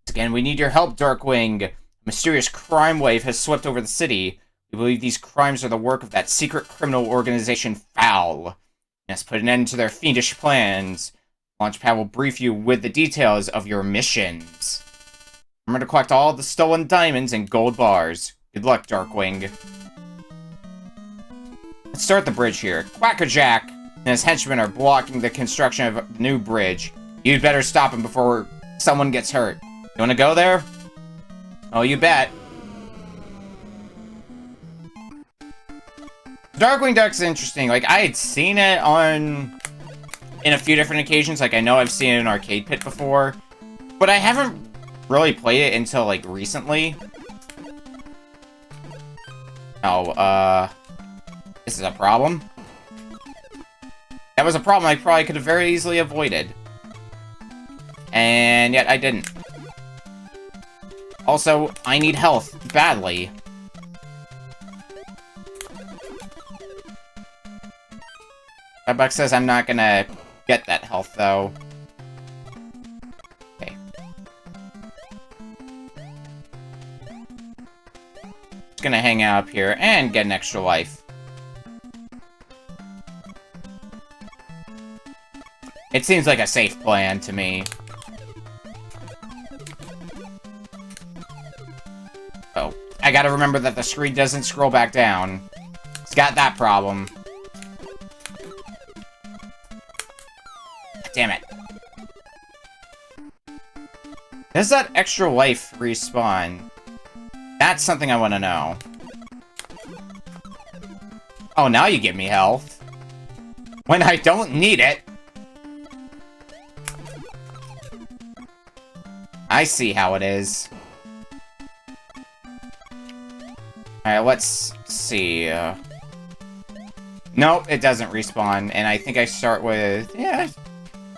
Again, we need your help, Darkwing. A mysterious crime wave has swept over the city. We believe these crimes are the work of that secret criminal organization, Foul. Let's put an end to their fiendish plans. Launchpad will brief you with the details of your missions. Remember to collect all the stolen diamonds and gold bars. Good luck, Darkwing. Let's start the bridge here. Quackerjack and his henchmen are blocking the construction of the new bridge. You'd better stop him before someone gets hurt. You wanna go there? Oh, you bet. Darkwing Duck's interesting. Like, I had seen it in a few different occasions. Like, I know I've seen it in Arcade Pit before. But I haven't really played it until, like, recently. Oh, this is a problem. That was a problem I probably could have very easily avoided. And yet I didn't. Also, I need health badly. Buck says I'm not gonna get that health, though. Okay. Just gonna hang out up here and get an extra life. It seems like a safe plan to me. Oh, I gotta remember that the screen doesn't scroll back down. It's got that problem. Damn it. Does that extra life respawn? That's something I want to know. Oh, now you give me health. When I don't need it. I see how it is. Alright, let's see. Nope, it doesn't respawn, and I think I start with... Yeah,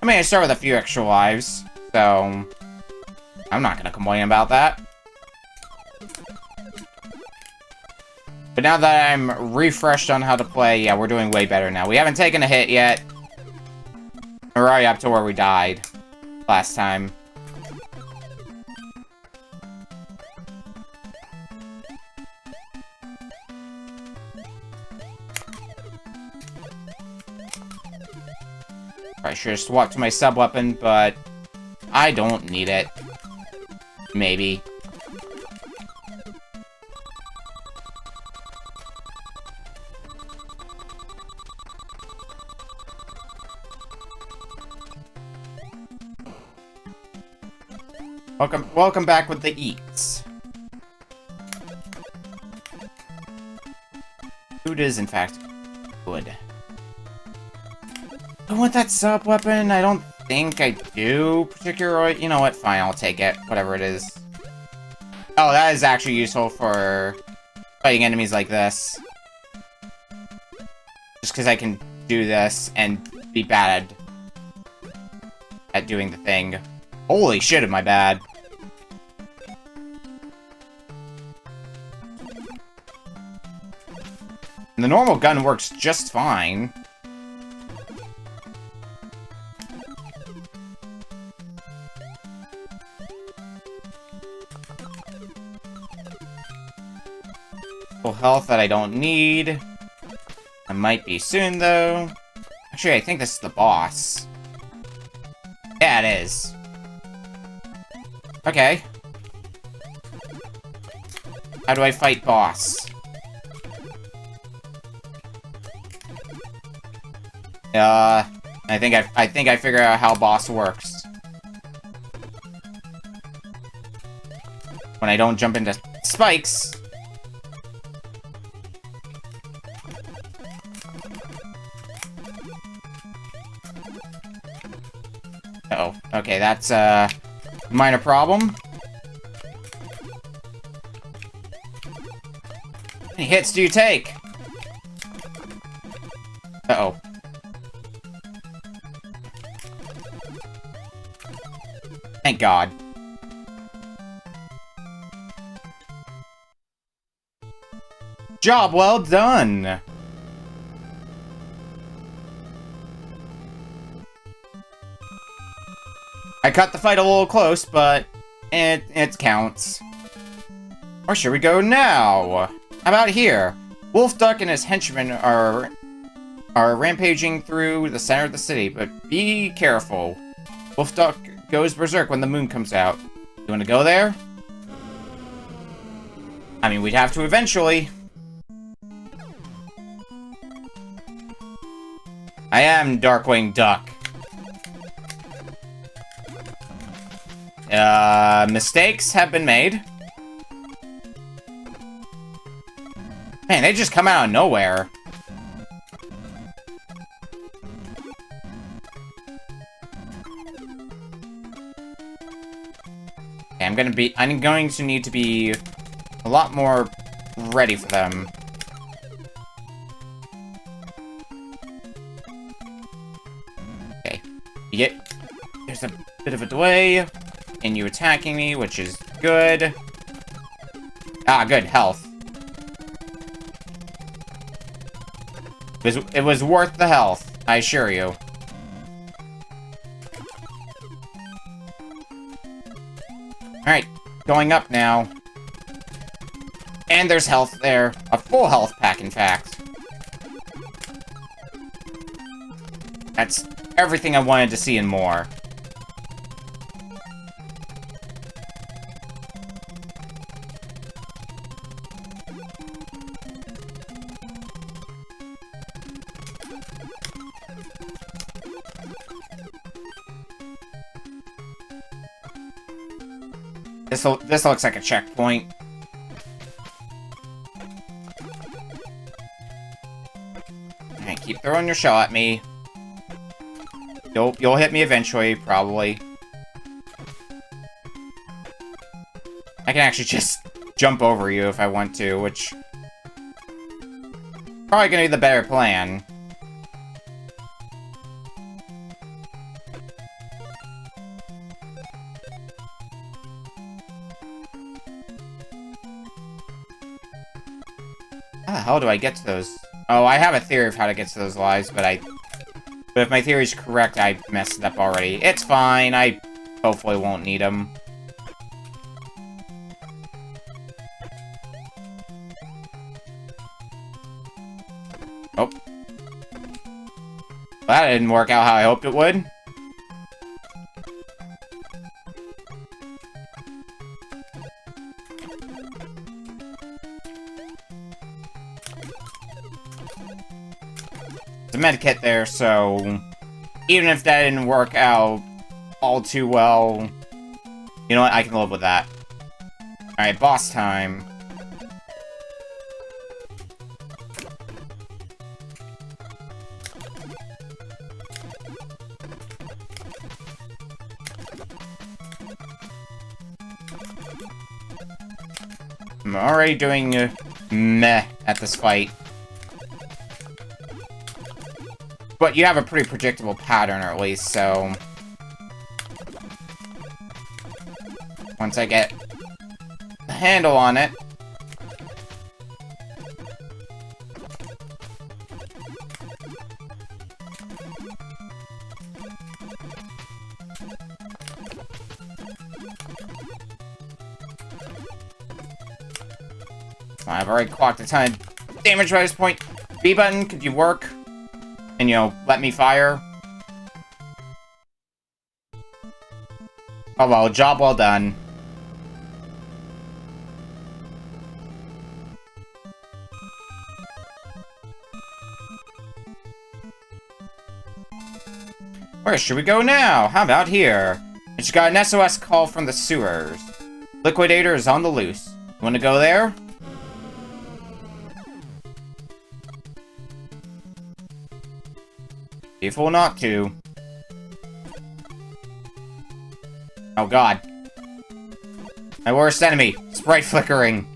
I mean, I start with a few extra lives, so... I'm not gonna complain about that. But now that I'm refreshed on how to play, yeah, we're doing way better now. We haven't taken a hit yet. We're already up to where we died last time. I should have swapped to my sub-weapon, but I don't need it. Maybe. Welcome back with the eats. Food is, in fact, good. I want that sub-weapon. I don't think I do particularly. You know what? Fine, I'll take it. Whatever it is. Oh, that is actually useful for fighting enemies like this. Just because I can do this and be bad at doing the thing. Holy shit, am I bad. And the normal gun works just fine. Full health that I don't need. I might be soon, though. Actually, I think this is the boss. Yeah, it is. Okay. How do I fight boss? I think I figured out how boss works. When I don't jump into spikes. Uh-oh. Okay, that's a minor problem. How many hits do you take? Uh-oh. Thank God. Job well done! I cut the fight a little close, but It counts. Or should we go now? How about here? Wolf Duck and his henchmen are rampaging through the center of the city, but be careful. Wolf Duck goes berserk when the moon comes out. You want to go there? I mean, we'd have to eventually. I am Darkwing Duck. Mistakes have been made. Man, they just come out of nowhere. Okay, I'm going to need to be a lot more ready for them. Okay. There's a bit of a delay in you attacking me, which is good. Ah, good, health. It was worth the health, I assure you. Alright, going up now. And there's health there. A full health pack, in fact. That's everything I wanted to see and more. This looks like a checkpoint. Alright, keep throwing your shell at me. You'll hit me eventually, probably. I can actually just jump over you if I want to, which... probably gonna be the better plan. How the hell do I get to those? Oh, I have a theory of how to get to those lives, but if my theory's correct, I messed it up already. It's fine, I hopefully won't need them. Oh. Well, that didn't work out how I hoped it would. There's a medkit there, so even if that didn't work out all too well, you know what? I can live with that. Alright, boss time. I'm already doing meh at this fight. But you have a pretty predictable pattern, or at least, so... once I get a handle on it... I've already clocked a ton of damage by this point. B button, could you work? And, you know, let me fire? Oh well, job well done. Where should we go now? How about here? I just got an SOS call from the sewers. Liquidator is on the loose. You wanna go there? Careful not to. Oh god. My worst enemy. Sprite flickering.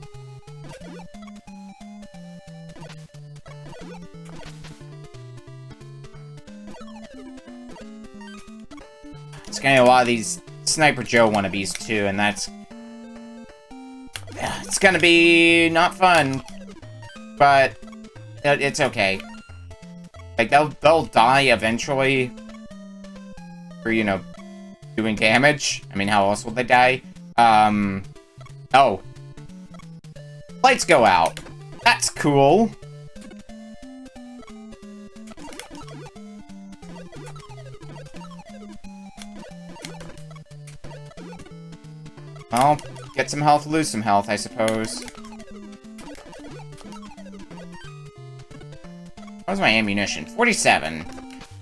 It's getting a lot of these Sniper Joe wannabes too, and that's... it's gonna be not fun. But it's okay. Like, they'll die eventually for, you know, doing damage. I mean, how else will they die? Oh. Lights go out. That's cool. Well, get some health, lose some health, I suppose. What's my ammunition? 47.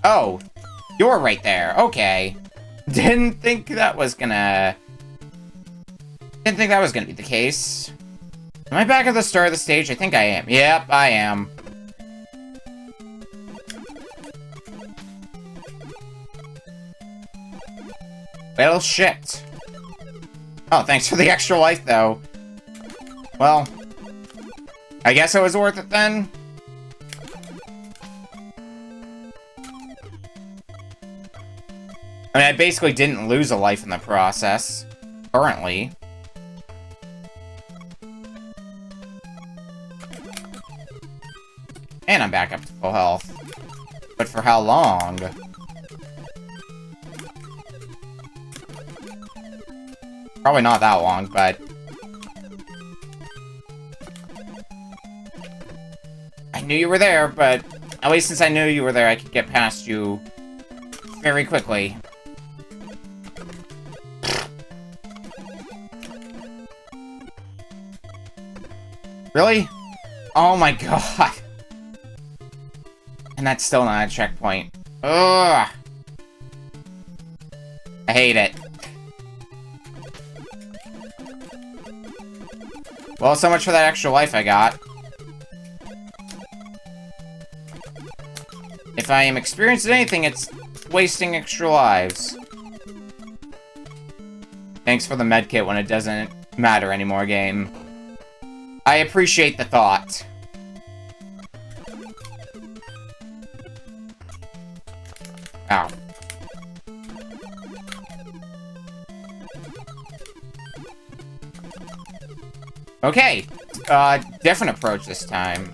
Oh, you're right there. Okay. Didn't think that was gonna be the case. Am I back at the start of the stage? I think I am. Yep, I am. Well, shit. Oh, thanks for the extra life, though. Well, I guess it was worth it then. I mean, I basically didn't lose a life in the process, currently. And I'm back up to full health. But for how long? Probably not that long, but... I knew you were there, but at least since I knew you were there, I could get past you very quickly. Really? Oh my god. And that's still not a checkpoint. Ugh. I hate it. Well, so much for that extra life I got. If I am experienced at anything, it's wasting extra lives. Thanks for the medkit when it doesn't matter anymore, game. I appreciate the thought. Ow. Okay. Different approach this time.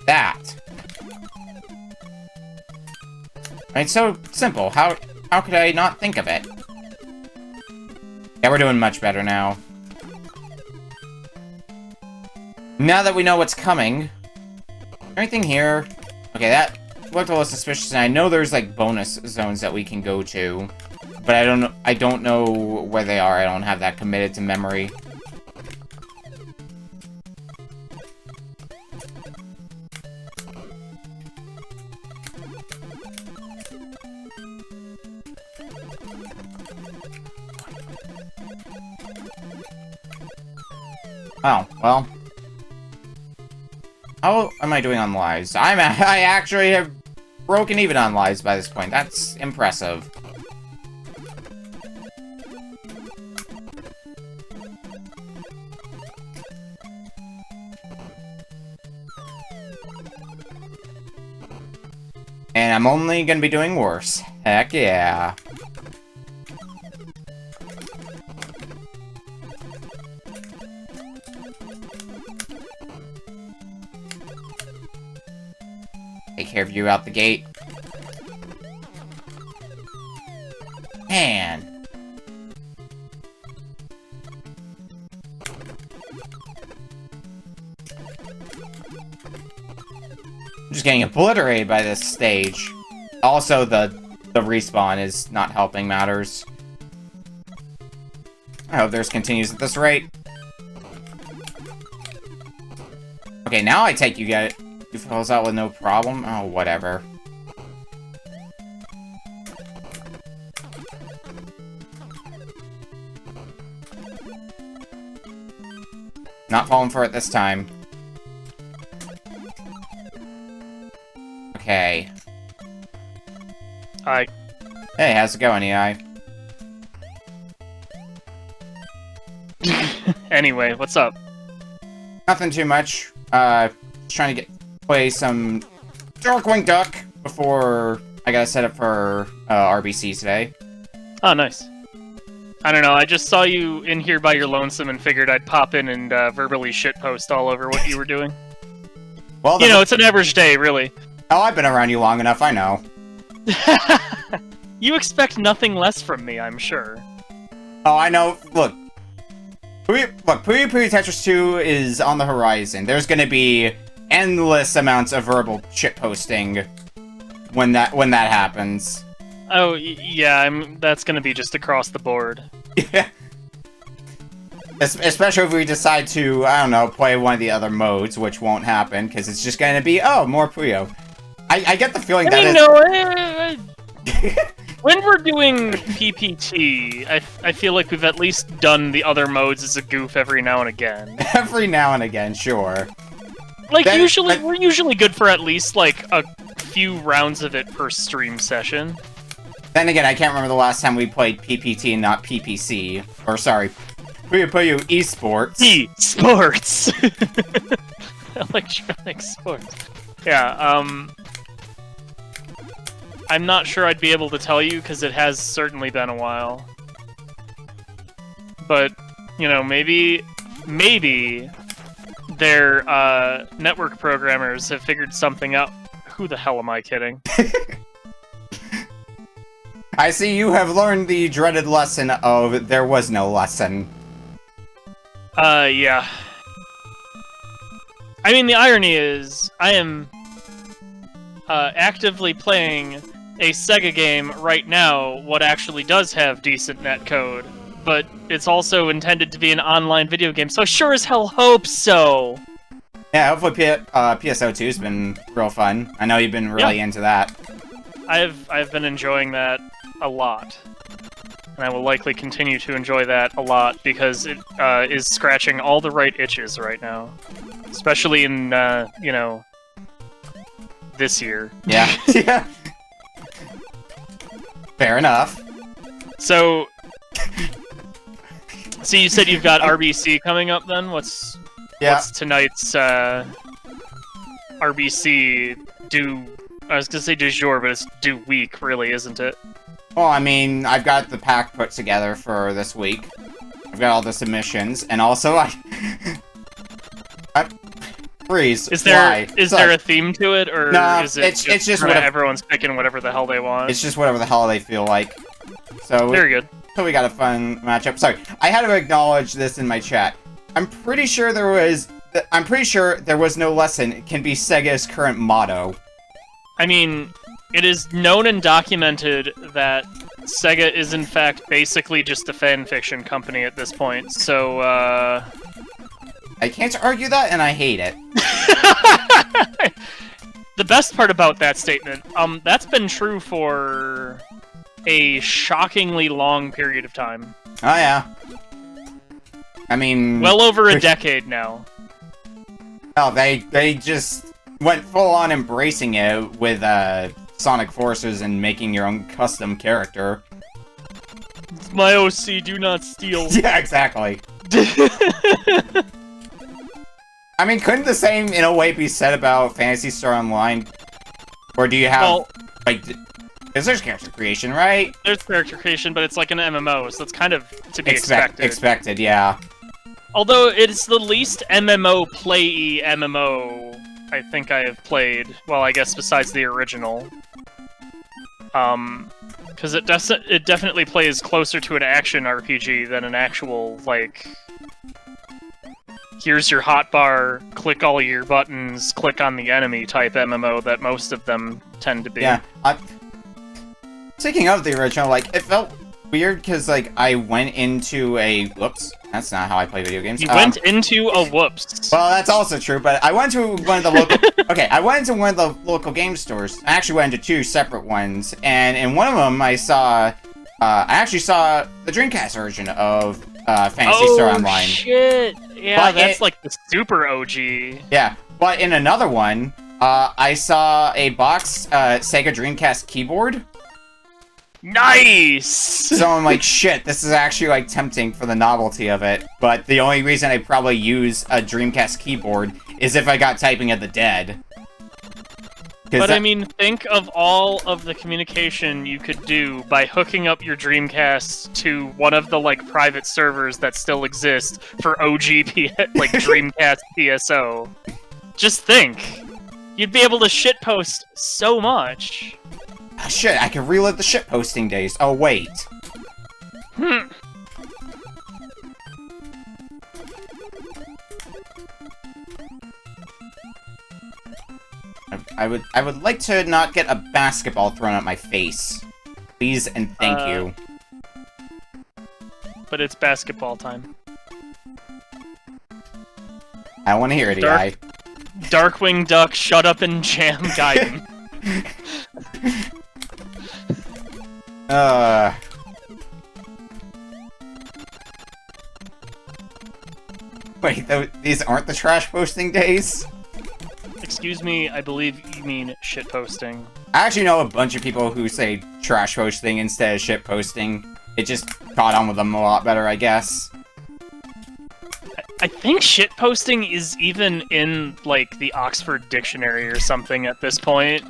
That. It's so simple. How could I not think of it? Yeah, we're doing much better now. Now that we know what's coming... Anything here? Okay, that looked a little suspicious, and I know there's, like, bonus zones that we can go to. But I don't know where they are. I don't have that committed to memory. Oh, well. How am I doing on lives? I actually have broken even on lives by this point. That's impressive. And I'm only gonna be doing worse. Heck yeah. Take care of you out the gate. Man. I'm just getting obliterated by this stage. Also, the respawn is not helping matters. I hope theirs continues at this rate. Okay, now I take you guys... You falls out with no problem? Oh, whatever. Not falling for it this time. Okay. Hi. Hey, how's it going, EI? Anyway, what's up? Nothing too much. Just trying to play some Darkwing Duck before I gotta set up for RBC today. Oh, nice. I don't know, I just saw you in here by your lonesome and figured I'd pop in and verbally shitpost all over what you were doing. Well, you know, it's an average day, really. Oh, I've been around you long enough, I know. You expect nothing less from me, I'm sure. Oh, I know. Look, Puyo Puyo Tetris 2 is on the horizon. There's gonna be endless amounts of verbal shitposting when that happens. Oh, yeah, that's gonna be just across the board. Yeah. Especially if we decide to, I don't know, play one of the other modes, which won't happen, because it's just gonna be, oh, more Puyo. I get the feeling when we're doing PPT, I feel like we've at least done the other modes as a goof every now and again. Every now and again, sure. Like, we're usually good for at least, like, a few rounds of it per stream session. Then again, I can't remember the last time we played PPT and not PPC. Or, sorry, Puyo Puyo Esports. Esports! Electronic sports. Yeah, I'm not sure I'd be able to tell you, because it has certainly been a while. But, you know, maybe their network programmers have figured something out. Who the hell am I kidding? I see you have learned the dreaded lesson of there was no lesson. Yeah. I mean, the irony is, I am actively playing a Sega game right now what actually does have decent netcode, but it's also intended to be an online video game, so I sure as hell hope so! Yeah, hopefully PSO2's been real fun. I know you've been really into that. I've been enjoying that a lot. And I will likely continue to enjoy that a lot, because it is scratching all the right itches right now. Especially in, you know, this year. Yeah. Yeah. Fair enough. So you said you've got RBC coming up then? What's tonight's RBC do? I was gonna say du jour, but it's du week, really, isn't it? Well, I mean, I've got the pack put together for this week. I've got all the submissions, and also I freeze. Is there a theme to it, or no, is it it's just whatever, everyone's picking whatever the hell they want? It's just whatever the hell they feel like. So very good. So we got a fun matchup. Sorry, I had to acknowledge this in my chat. I'm pretty sure there was no lesson. It can be Sega's current motto. I mean, it is known and documented that Sega is in fact basically just a fanfiction company at this point. So I can't argue that, and I hate it. The best part about that statement, that's been true for a shockingly long period of time. Oh yeah. I mean, well over a decade now. Oh, they just went full on embracing it with Sonic Forces and making your own custom character. It's my OC, do not steal. Yeah, exactly. I mean, couldn't the same, in a way, be said about Phantasy Star Online? Or do you have, because there's character creation, right? There's character creation, but it's like an MMO, so it's kind of to be expected. Expected, yeah. Although it's the least MMO play-y MMO I think I have played. Well, I guess besides the original. Because it definitely plays closer to an action RPG than an actual, like, here's your hotbar, click all your buttons, click on the enemy type MMO that most of them tend to be. Yeah, speaking of the original, like, it felt weird because, like, I went into a... Whoops, that's not how I play video games. You went into a whoops. Well, that's also true, but I went to one of the local... Okay, I went into one of the local game stores. I actually went into two separate ones, and in one of them I saw... I actually saw the Dreamcast version of Phantasy Star Online. Oh, shit! Yeah, that's like the super OG. Yeah, but in another one, I saw a box Sega Dreamcast keyboard. Nice! So I'm like, shit, this is actually, like, tempting for the novelty of it. But the only reason I probably use a Dreamcast keyboard is if I got Typing of the Dead. But I mean, think of all of the communication you could do by hooking up your Dreamcast to one of the, like, private servers that still exist for OG, like, Dreamcast PSO. Just think. You'd be able to shitpost so much. Ah, shit, I can relive the shitposting days. Oh, wait. I would like to not get a basketball thrown at my face. Please and thank you. But it's basketball time. I don't want to hear it, AI. Darkwing Duck, shut up and jam Gaiden. Wait, these aren't the trash posting days? Excuse me, I believe you mean shit posting. I actually know a bunch of people who say trash posting instead of shit posting. It just caught on with them a lot better, I guess. I think shit posting is even in, like, the Oxford Dictionary or something at this point.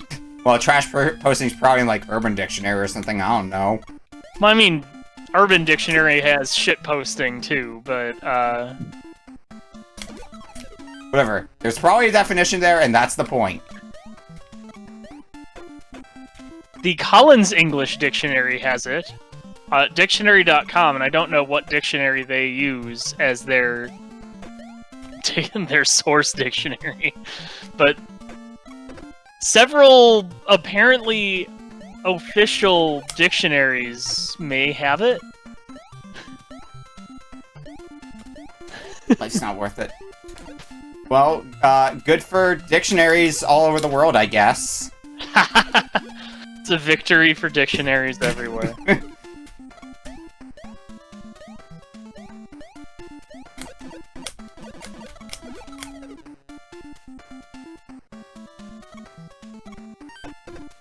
Well, trash posting's probably in, like, Urban Dictionary or something, I don't know. Well, I mean, Urban Dictionary has shit posting too, but, Whatever. There's probably a definition there, and that's the point. The Collins English Dictionary has it. Dictionary.com, and I don't know what dictionary they use as their source dictionary, but several apparently official dictionaries may have it. Life's not worth it. Well, good for dictionaries all over the world, I guess. It's a victory for dictionaries everywhere.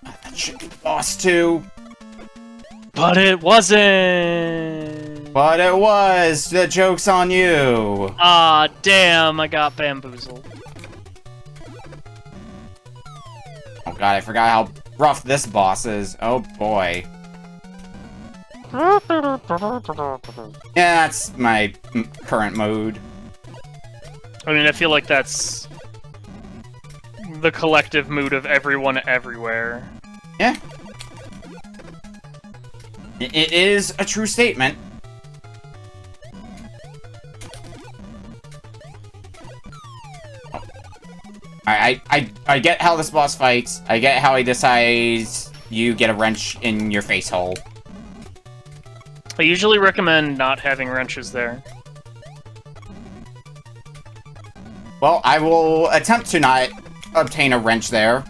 That should be the boss too. But it wasn't! But it was! The joke's on you! Ah, damn, I got bamboozled. Oh god, I forgot how rough this boss is. Oh boy. Yeah, that's my current mood. I mean, I feel like that's the collective mood of everyone everywhere. Yeah. It is a true statement. I get how this boss fights. I get how he decides you get a wrench in your face hole. I usually recommend not having wrenches there. Well, I will attempt to not obtain a wrench there.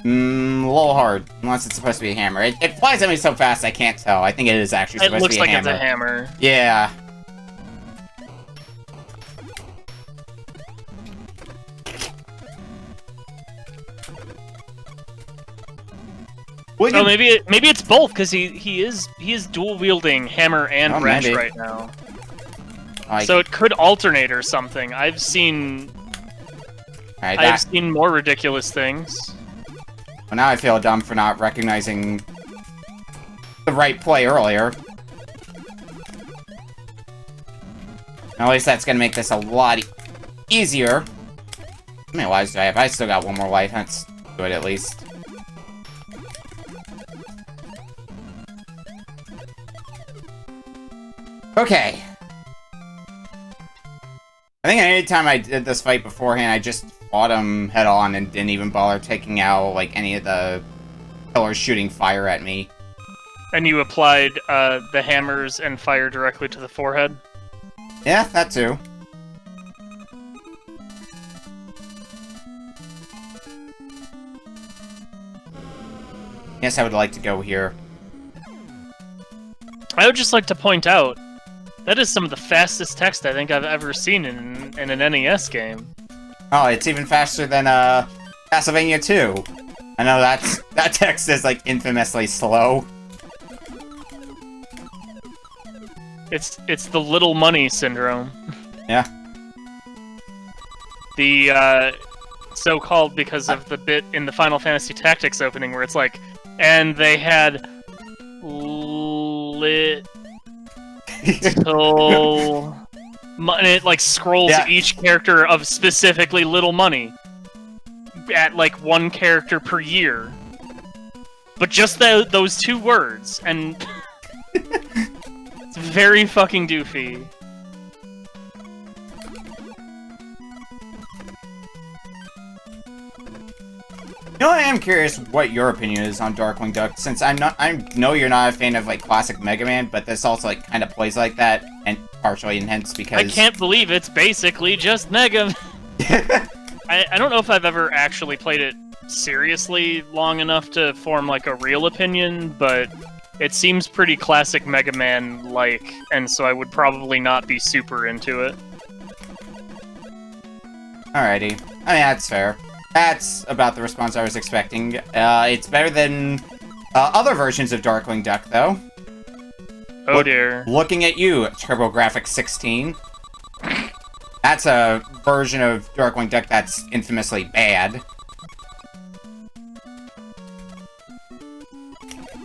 A little hard, unless it's supposed to be a hammer. It flies at me so fast I can't tell. I think it is actually supposed to be a hammer. It looks like it's a hammer. Yeah. Oh, maybe it's both, because he is dual wielding hammer and wrench maybe. right now. Like, So it could alternate or something. I've seen more ridiculous things. Well, now I feel dumb for not recognizing the right play earlier. At least that's gonna make this a lot easier. How many lives do I have? I still got one more life. That's good, at least. Okay. I think anytime I did this fight beforehand, I just fought him head-on and didn't even bother taking out, like, any of the pillars shooting fire at me. And you applied the hammers and fire directly to the forehead? Yeah, that too. Yes, I would like to go here. I would just like to point out, that is some of the fastest text I think I've ever seen in an NES game. Oh, it's even faster than, Castlevania 2. I know that text is, like, infamously slow. It's the little money syndrome. Yeah. The, so-called because of the bit in the Final Fantasy Tactics opening where it's like, and they had little and it like scrolls each character of specifically little money at like one character per year. But just those 2 words, and it's very fucking doofy. You know, I am curious what your opinion is on Darkwing Duck, since I know you're not a fan of like classic Mega Man, but this also like kind of plays like that, and partially and hence because I can't believe it's basically just Mega. I don't know if I've ever actually played it seriously long enough to form like a real opinion, but it seems pretty classic Mega Man-like, and so I would probably not be super into it. Alrighty. I mean, that's fair. That's about the response I was expecting. It's better than other versions of Darkwing Duck, though. Oh dear. Looking at you, TurboGrafx-16. That's a version of Darkwing Duck that's infamously bad.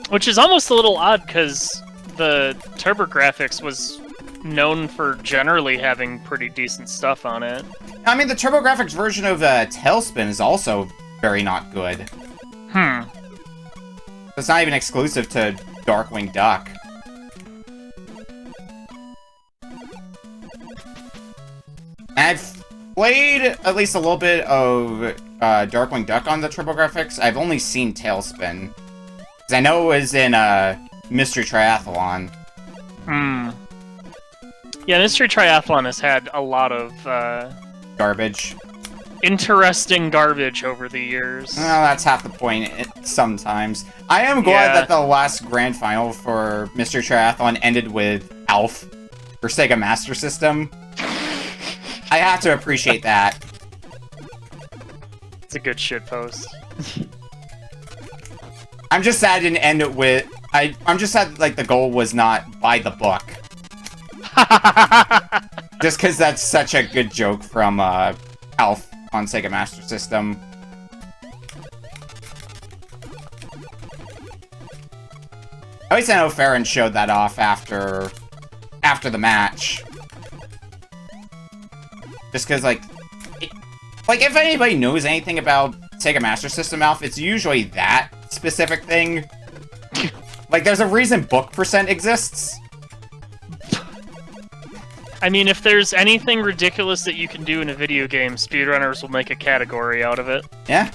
Which is almost a little odd, because the TurboGrafx was known for generally having pretty decent stuff on it. I mean, the TurboGrafx version of Tailspin is also very not good. It's not even exclusive to Darkwing Duck. I've played at least a little bit of Darkwing Duck on the TurboGrafx. I've only seen Tailspin. Because I know it was in Mystery Triathlon. Yeah, Mystery Triathlon has had a lot of Garbage. interesting garbage over the years. Well, that's half the point sometimes. I am glad that the last grand final for Mystery Triathlon ended with Alf for Sega Master System. I have to appreciate that. It's a good shitpost. I'm just sad it didn't end it with... I'm just sad like the goal was not by the book. Just because that's such a good joke from Alf on Sega Master System. At least I know Farron showed that off after the match. Just because, like, if anybody knows anything about Sega Master System Alf, it's usually that specific thing. Like, there's a reason book percent exists. I mean, if there's anything ridiculous that you can do in a video game, speedrunners will make a category out of it. Yeah.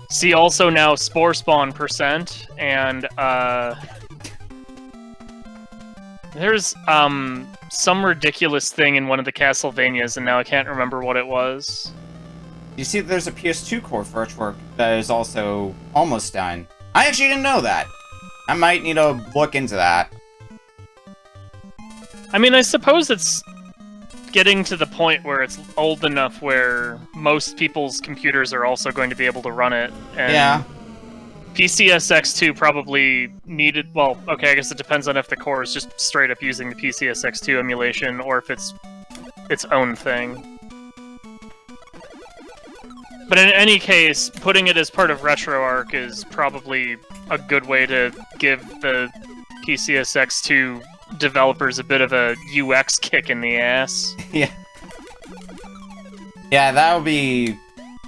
See also now Spore Spawn percent, and there's some ridiculous thing in one of the Castlevanias, and now I can't remember what it was. You see, there's a PS2 core for artwork that is also almost done. I actually didn't know that. I might need to look into that. I mean, I suppose it's getting to the point where it's old enough where most people's computers are also going to be able to run it. And Yeah. PCSX2 probably needed... Well, okay, I guess it depends on if the core is just straight up using the PCSX2 emulation, or if it's its own thing. But in any case, putting it as part of RetroArch is probably a good way to give the PCSX2 developers a bit of a UX kick in the ass. Yeah. Yeah, that would be...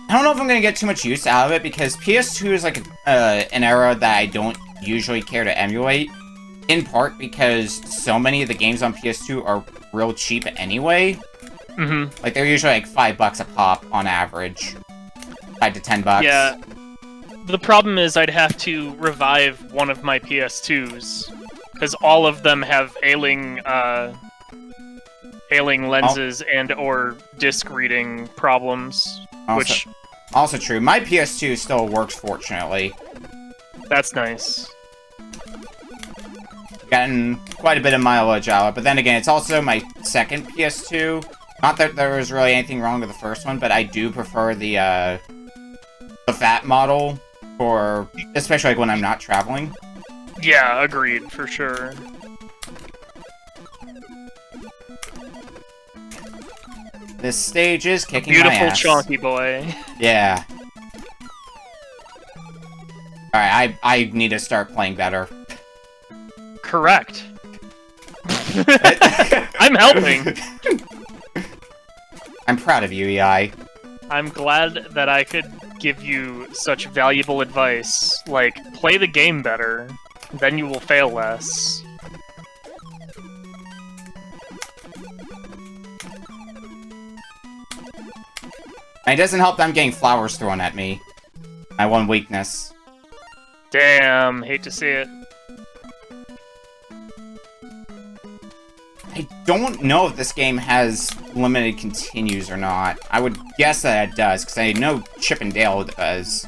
I don't know if I'm going to get too much use out of it, because PS2 is like an era that I don't usually care to emulate. In part because so many of the games on PS2 are real cheap anyway. Mm-hmm. Like, they're usually like $5 a pop on average. 5 to $10. Yeah. The problem is I'd have to revive one of my PS2s, because all of them have ailing lenses and/or disc reading problems, which... Also true. My PS2 still works, fortunately. That's nice. Gotten quite a bit of mileage out of it, but then again, it's also my second PS2. Not that there was really anything wrong with the first one, but I do prefer the fat model for... especially like when I'm not traveling. Yeah, agreed, for sure. This stage is kicking my ass. Beautiful chonky boy. Yeah. Alright, I need to start playing better. Correct. I'm helping. I'm proud of you, EI. I'm glad that I could give you such valuable advice, like, play the game better, then you will fail less. And it doesn't help that I'm getting flowers thrown at me. My one weakness. Damn, hate to see it. I don't know if this game has limited continues or not. I would guess that it does, because I know Chip and Dale does.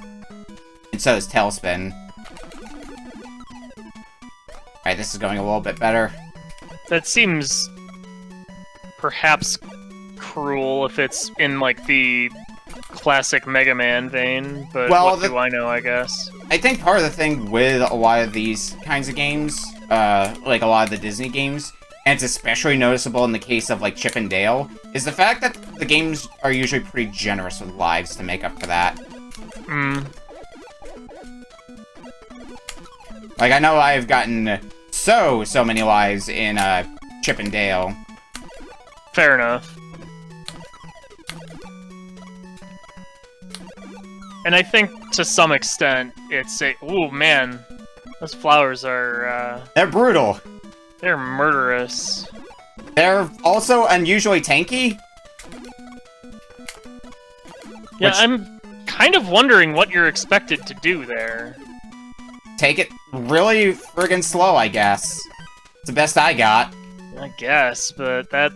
And so does Tailspin. Alright, this is going a little bit better. That seems perhaps cruel if it's in, like, the classic Mega Man vein, but well, what do I know, I guess. I think part of the thing with a lot of these kinds of games, like a lot of the Disney games, and it's especially noticeable in the case of, like, Chip and Dale, is the fact that the games are usually pretty generous with lives to make up for that. Like, I know I've gotten so many lives in, Chip and Dale. Fair enough. And I think, to some extent, it's a... Ooh, man. Those flowers are, They're brutal. They're murderous. They're also unusually tanky. Yeah, I'm kind of wondering what you're expected to do there. Take it really friggin' slow, I guess. It's the best I got. I guess, but that...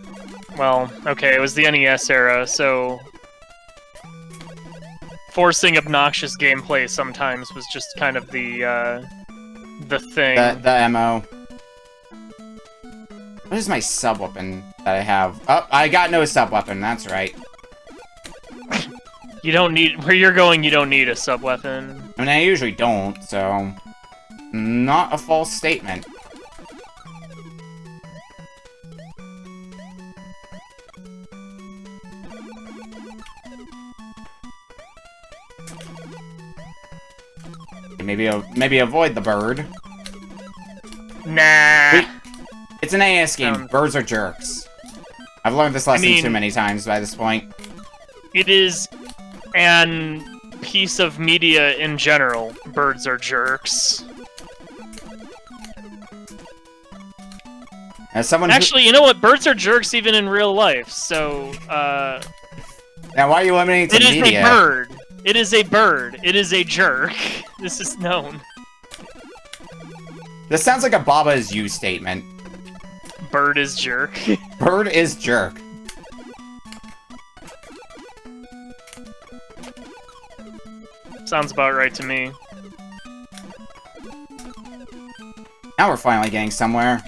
Well, okay, it was the NES era, so... Forcing obnoxious gameplay sometimes was just kind of the thing. The MO. What is my sub-weapon that I have? Oh, I got no sub-weapon, that's right. You don't need... Where you're going, you don't need a sub-weapon. I mean, I usually don't, so... Not a false statement. Maybe avoid the bird. Nah. Wait, it's an NES game. Birds are jerks. I've learned this lesson too many times by this point. It is an piece of media in general. Birds are jerks. As someone Actually, you know what? Birds are jerks even in real life, so, Now, why are you limiting it to media? It is a bird. It is a bird. It is a jerk. This is known. This sounds like a Baba is you statement. Bird is jerk. Bird is jerk. Sounds about right to me. Now we're finally getting somewhere.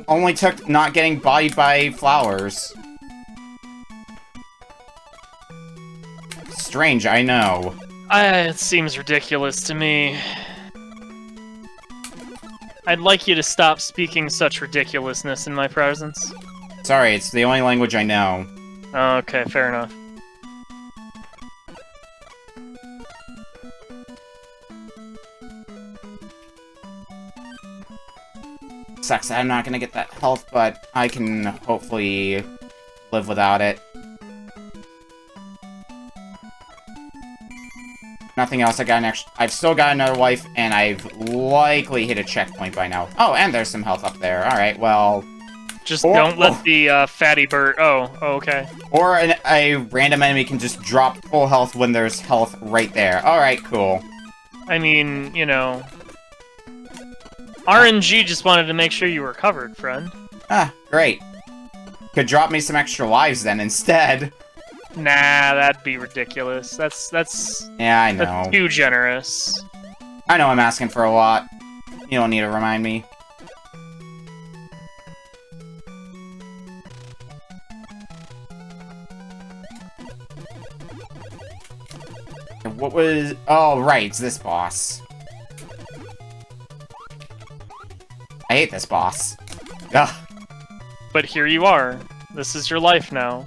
Only took not getting bodied by flowers. Strange, I know. It seems ridiculous to me. I'd like you to stop speaking such ridiculousness in my presence. Sorry, it's the only language I know. Okay, fair enough. Sucks that I'm not gonna get that health, but I can hopefully live without it. Nothing else. I've still got another life, and I've likely hit a checkpoint by now. Oh, and there's some health up there. Alright, well... Just don't let the fatty bird... Oh, okay. Or a random enemy can just drop full health when there's health right there. Alright, cool. I mean, you know... RNG just wanted to make sure you were covered, friend. Ah, great. Could drop me some extra lives then instead. Nah, that'd be ridiculous. That's Yeah, I know. That's too generous. I know I'm asking for a lot. You don't need to remind me. What was... Oh, right, it's this boss. I hate this boss. Ugh. But here you are. This is your life now.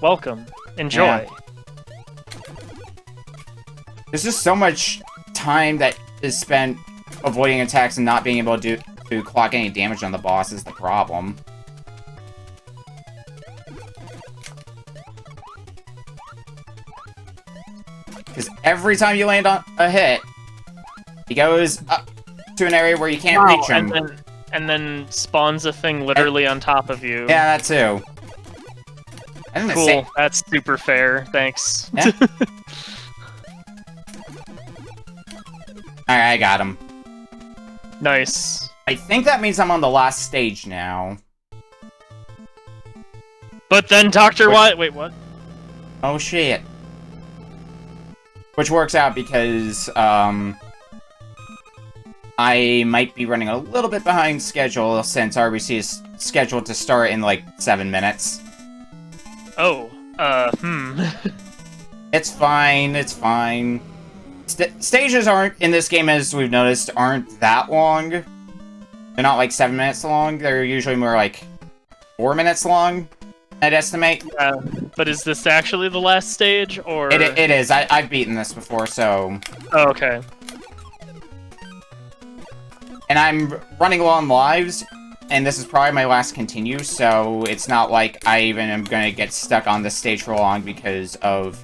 Welcome. Enjoy. Yeah. There's just so much time that is spent avoiding attacks and not being able to clock any damage on the boss is the problem. because every time you land on a hit, he goes up to an area where you can't reach him. And then spawns a thing literally on top of you. Yeah, that too. Cool, that's super fair, thanks. Yeah. Alright, I got him. Nice. I think that means I'm on the last stage now. But then Dr. White... Wait, what? Oh, shit. Which works out because, I might be running a little bit behind schedule since RBC is scheduled to start in, like, 7 minutes. Oh, It's fine, it's fine. Stages aren't, in this game, as we've noticed, aren't that long. They're not, like, 7 minutes long. They're usually more, like, 4 minutes long, I'd estimate. Yeah, but is this actually the last stage, or...? It is. I've beaten this before, so... Oh, okay. And I'm running low on lives, and this is probably my last continue, so it's not like I even am gonna get stuck on this stage for long because of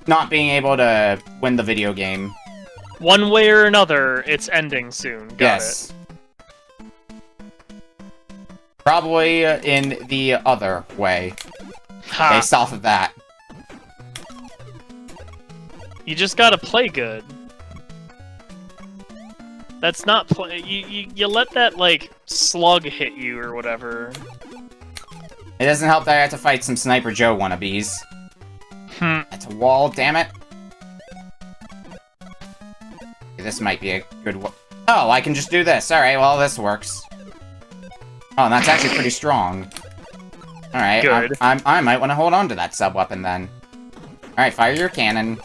not being able to win the video game. One way or another, it's ending soon. Got it. Probably in the other way, Ha. based off of that. You just gotta play good. That's not play. You let that, like, slug hit you or whatever. It doesn't help that I have to fight some Sniper Joe wannabes. That's a wall, damn it. Okay, this might be a good one. Oh, I can just do this. Alright, well, this works. Oh, and that's actually pretty strong. Alright, Good. I might want to hold on to that sub-weapon then. Alright, fire your cannon.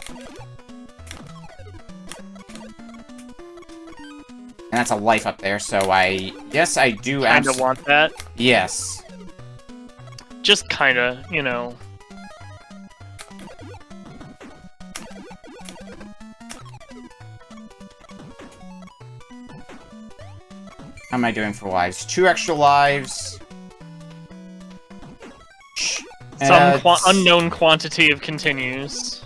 And that's a life up there, so yes, I do Kinda want that. Yes. Just kinda, you know. How am I doing for lives? 2 extra lives. Some unknown quantity of continues.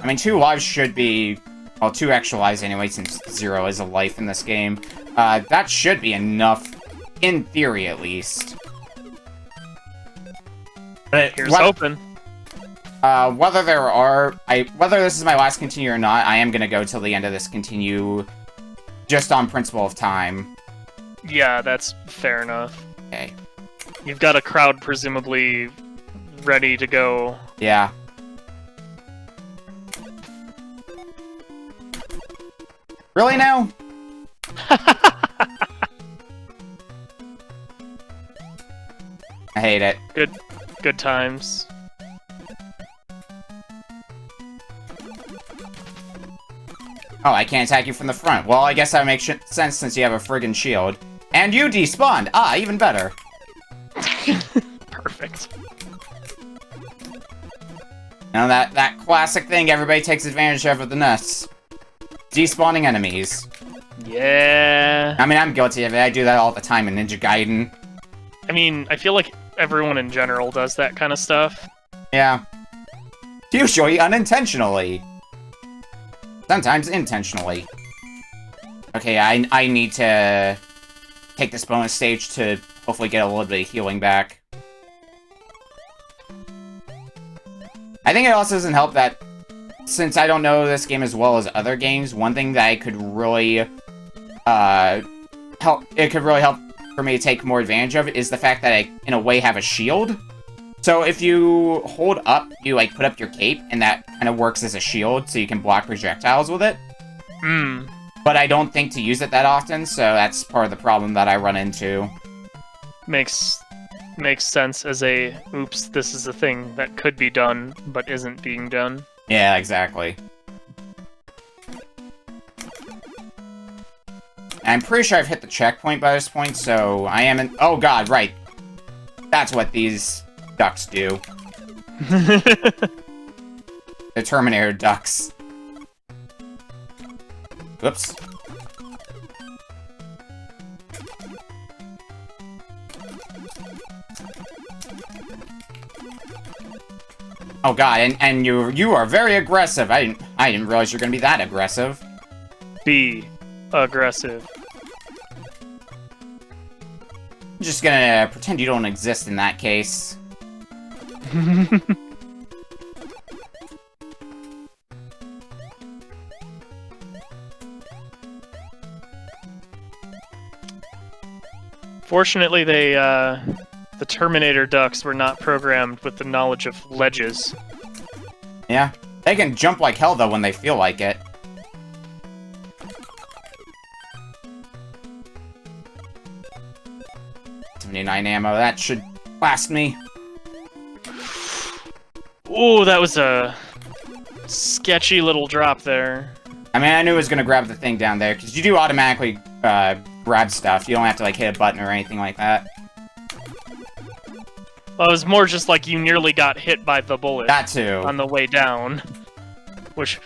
I mean, 2 lives should be... Well, 2 extra lives anyway, since 0 is a life in this game. That should be enough, in theory at least. But Here's hoping. Whether this is my last continue or not, I am gonna go till the end of this continue, just on principle of time. Yeah, that's fair enough. Okay. You've got a crowd presumably ready to go. Yeah. Really now? I hate it. Good times. Oh, I can't attack you from the front. Well, I guess that makes sense since you have a friggin' shield. And you despawned! Ah, even better. Perfect. You know, that classic thing everybody takes advantage of with the NES. Despawning enemies. Yeah. I mean, I'm guilty of it. I do that all the time in Ninja Gaiden. I mean, I feel like everyone in general does that kind of stuff. Yeah. Usually unintentionally. Sometimes intentionally. Okay, I need to take this bonus stage to hopefully get a little bit of healing back. I think it also doesn't help that since I don't know this game as well as other games, one thing that I could really help for me to take more advantage of is the fact that I, in a way, have a shield. So if you hold up, you, like, put up your cape, and that kind of works as a shield, so you can block projectiles with it. But I don't think to use it that often, so that's part of the problem that I run into. Makes sense as a, oops, this is a thing that could be done, but isn't being done. Yeah, exactly. I'm pretty sure I've hit the checkpoint by this point, so I am in... Oh god, right. That's what these ducks do. The Terminator ducks. Whoops. Oh god, and you are very aggressive. I didn't realize you're gonna be that aggressive. Be aggressive. I'm just gonna pretend you don't exist in that case. Fortunately, the Terminator ducks were not programmed with the knowledge of ledges. Yeah. They can jump like hell, though, when they feel like it. .79 ammo, that should last me. Ooh, that was a sketchy little drop there. I mean, I knew I was gonna grab the thing down there, because you do automatically grab stuff. You don't have to, like, hit a button or anything like that. Well, it was more just like you nearly got hit by the bullet. That too. On the way down. Which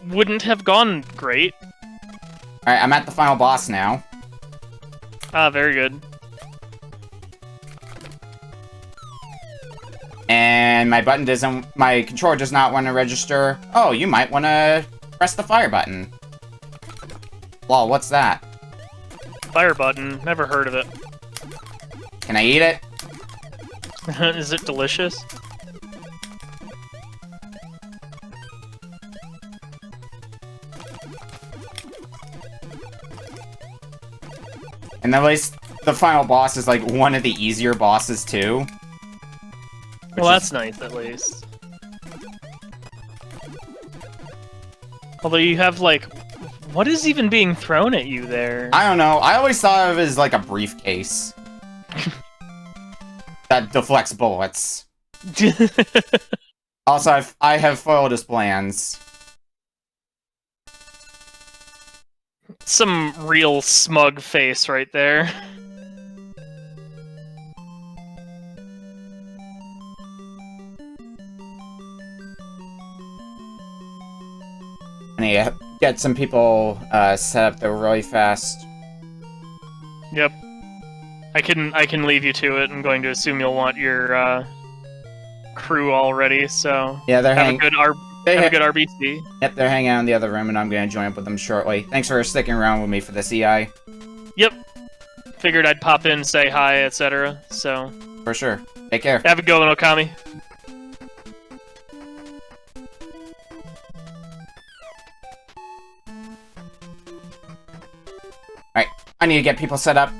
wouldn't have gone great. Alright, I'm at the final boss now. Ah, very good. And my controller does not want to register. Oh, you might want to press the fire button. Lol, what's that? Fire button, never heard of it. Can I eat it? Is it delicious? And at least the final boss is like one of the easier bosses too. Well, that's nice at least. Although you have like, what is even being thrown at you there? I don't know. I always thought of it as like a briefcase that deflects bullets. Also, I have foiled his plans. Some real smug face right there. I need to get some people set up though really fast. Yep. I can leave you to it. I'm going to assume you'll want your crew already, so Yeah, they're have a good RBT. Yep, they're hanging out in the other room, and I'm going to join up with them shortly. Thanks for sticking around with me for this EI. Yep. Figured I'd pop in, say hi, etc. So For sure. Take care. have a good one, Okami. Alright, I need to get people set up.